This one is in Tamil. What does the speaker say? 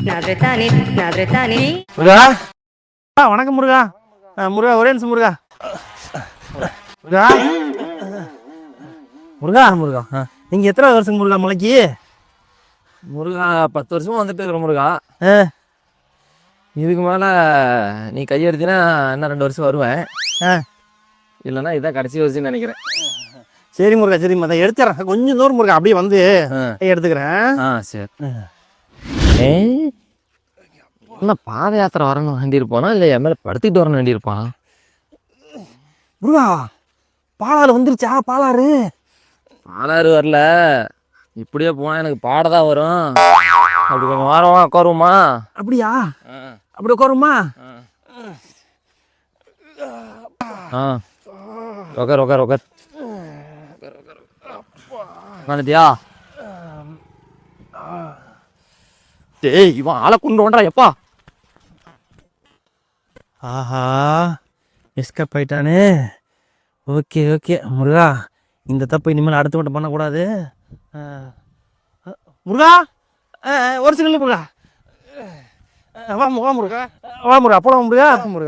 முருகா வணக்கம் முருகா. முருகா ஒரே நிமிஷம் முருகா. முருகா முருகா முருகா நீங்கள் எத்தனை வருஷம் முருகா மலைக்கு? முருகா 10 வருஷமா வந்துட்டு இருக்கிற முருகா. இதுக்கு மேலே நீ கையெடுத்தினா இன்னும் 2 வருஷம் வருவேன். இல்லைன்னா இதான் கடைசி வருஷம்னு நினைக்கிறேன். சரி முருகா சரி அதை எடுத்துறேன். கொஞ்சம் தூரம் முருகா அப்படியே வந்து எடுத்துக்கிறேன். சரி. என்ன பாத யாத்திரை வரணும் வேண்டியிருப்பானா இல்லை என் மேலே படுத்துக்கிட்டு வரணும் வேண்டியிருப்பானா? முருகா பாலாறு வந்துருச்சா? பாலாறு வரல. இப்படியே போனால் எனக்கு பாடதான் வரும். அப்படி கொஞ்சம் வாரமா உட்காருமா? அப்படியா? அப்படி உட்காருமா? உக்கார் வந்துட்டியா? டேய் இவன் ஆளை கொண்டு வண்டா எப்பா. ஆஹா எஸ்கேப் ஆயிட்டானே. ஓகே ஓகே முருகா, இந்த தப்பு இனிமேல் அடுத்து மட்டும் பண்ணக்கூடாது. முருகா ஒரு சில முருகா வா முருகா. வா முருகா போலாம் முருகா. முருகா